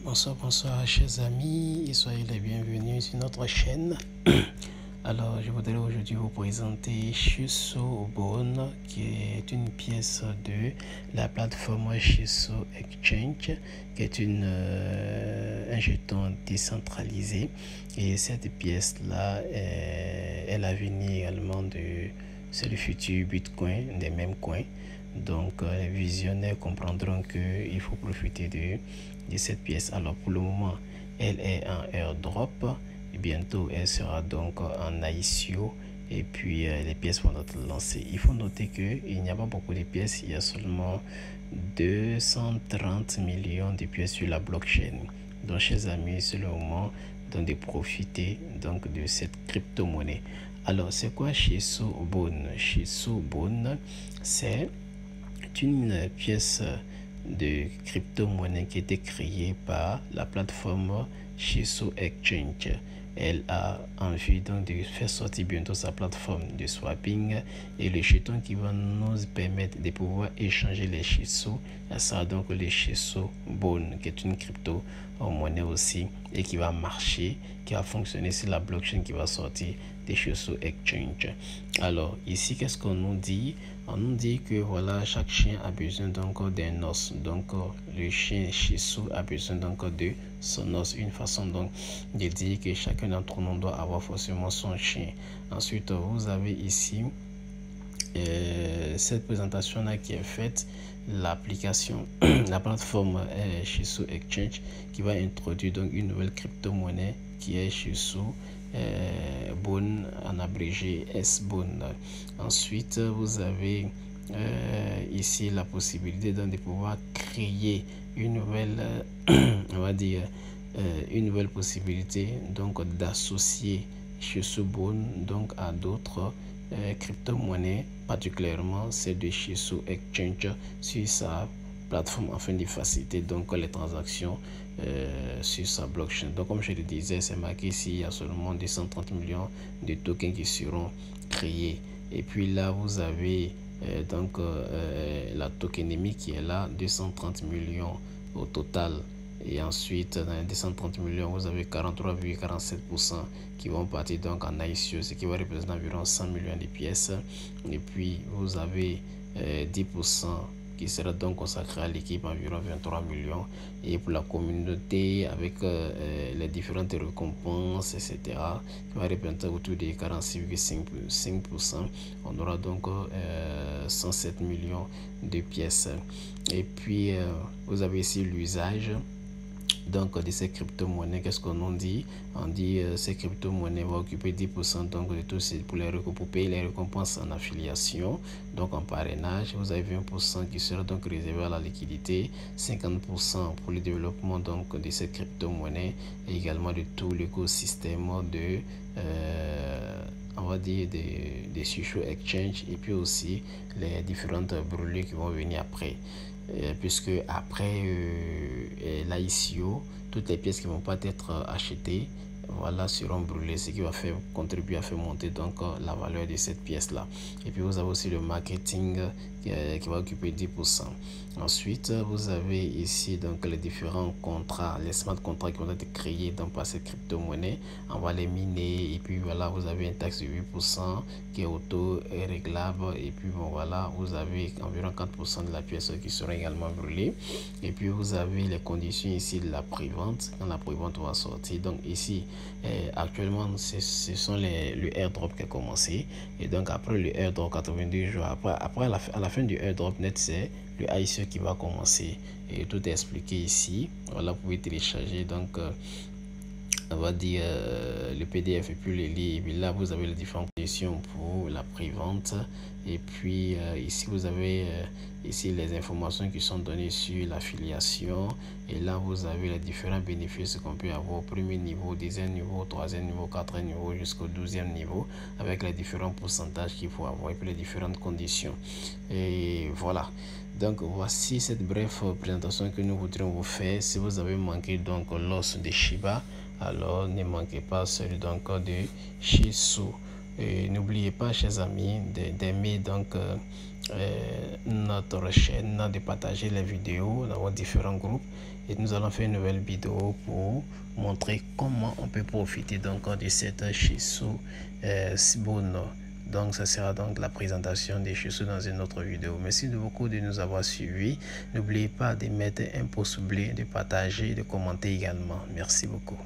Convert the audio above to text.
Bonsoir, bonsoir chers amis et soyez les bienvenus sur notre chaîne. Alors je voudrais aujourd'hui vous présenter Shiso Bone, qui est une pièce de la plateforme Shiso Exchange, qui est un jeton décentralisé. Et cette pièce là est l'avenir également c'est le futur Bitcoin, des mêmes coins. Donc les visionnaires comprendront qu'il faut profiter de cette pièce. Alors pour le moment, elle est en airdrop et bientôt elle sera donc en ICO et puis les pièces vont être lancées. Il faut noter qu'il n'y a pas beaucoup de pièces, il y a seulement 230 millions de pièces sur la blockchain. Donc chers amis, c'est le moment donc de profiter donc de cette crypto-monnaie. Alors c'est quoi Shiso Bone? Shiso Bone, c'est une pièce de crypto-monnaie qui a été créée par la plateforme Shiso Exchange. Elle a envie donc de faire sortir bientôt sa plateforme de swapping et le jeton qui va nous permettre de pouvoir échanger les Shiso. Ça sera donc le Shiso Bone, qui est une crypto-monnaie aussi et qui va marcher, qui va fonctionner sur la blockchain qui va sortir des Shiso Exchange. Alors ici, qu'est-ce qu'on nous dit? On nous dit que voilà, chaque chien a besoin donc d'un os. Donc le chien Shiso a besoin donc de son os. Une façon donc de dire que chacun d'entre nous doit avoir forcément son chien. Ensuite, vous avez ici cette présentation là qui est faite, l'application, la plateforme Shiso Exchange qui va introduire donc une nouvelle crypto-monnaie qui est Shiso Bone, en abrégé S-Bone. Ensuite, vous avez ici la possibilité de pouvoir créer une nouvelle, on va dire, une nouvelle possibilité donc d'associer Shiso Bone donc à d'autres crypto-monnaies, particulièrement celle de Shiso Exchange sur sa plateforme afin de faciliter donc les transactions sur sa blockchain. Donc comme je le disais, c'est marqué ici, il y a seulement 230 millions de tokens qui seront créés. Et puis là, vous avez donc la tokenémie qui est là, 230 millions au total. Et ensuite, dans les 230 millions, vous avez 43,47% qui vont partir donc en ICO, ce qui va représenter environ 100 millions de pièces. Et puis, vous avez 10% qui sera donc consacré à l'équipe, environ 23 millions. Et pour la communauté, avec les différentes récompenses, etc., qui va représenter autour de 46,5%. On aura donc 107 millions de pièces. Et puis, vous avez ici l'usage donc de ces crypto-monnaies. Qu'est-ce qu'on en dit? On dit ces crypto-monnaies vont occuper 10% donc de tout pour payer les récompenses en affiliation, donc en parrainage. Vous avez 20% qui sera donc réservé à la liquidité, 50% pour le développement donc de ces crypto-monnaies et également de tout l'écosystème de on va dire des Shiso Exchange, et puis aussi les différentes brûlées qui vont venir après. Puisque après l'ICO, toutes les pièces qui ne vont pas être achetées voilà, seront brûlées, ce qui va contribuer à faire monter donc la valeur de cette pièce là. Et puis vous avez aussi le marketing qui va occuper 10%. Ensuite, vous avez ici donc les différents contrats, les smart contracts qui vont être créés donc par cette crypto-monnaie. On va les miner et puis voilà, vous avez une taxe de 8% qui est auto-réglable. Et puis bon voilà, vous avez environ 4% de la pièce qui sera également brûlée. Et puis vous avez les conditions ici de la prévente, quand la prévente va sortir. Donc ici, actuellement, ce sont le airdrop qui a commencé. Et donc après le airdrop, 82 jours après à la fin du airdrop net, c'est le ICO qui va commencer. Et tout est expliqué ici. Voilà, vous pouvez télécharger donc on va dire le PDF et puis les livres. Et là, vous avez les différentes conditions pour la prévente. Et puis ici, vous avez ici les informations qui sont données sur l'affiliation. Et là, vous avez les différents bénéfices qu'on peut avoir au premier niveau, deuxième niveau, troisième niveau, quatrième niveau, jusqu'au 12e niveau, avec les différents pourcentages qu'il faut avoir et puis les différentes conditions. Et voilà. Donc voici cette brève présentation que nous voudrions vous faire. Si vous avez manqué donc l'os de Shiba, alors ne manquez pas celui donc de Shiso. Et n'oubliez pas, chers amis, d'aimer donc notre chaîne, de partager les vidéos dans vos différents groupes et nous allons faire une nouvelle vidéo pour montrer comment on peut profiter donc de cette Shih Tzu Bone. Donc ça sera donc la présentation des Shih Tzu dans une autre vidéo. Merci beaucoup de nous avoir suivis. N'oubliez pas de mettre un pouce bleu, de partager et de commenter également. Merci beaucoup.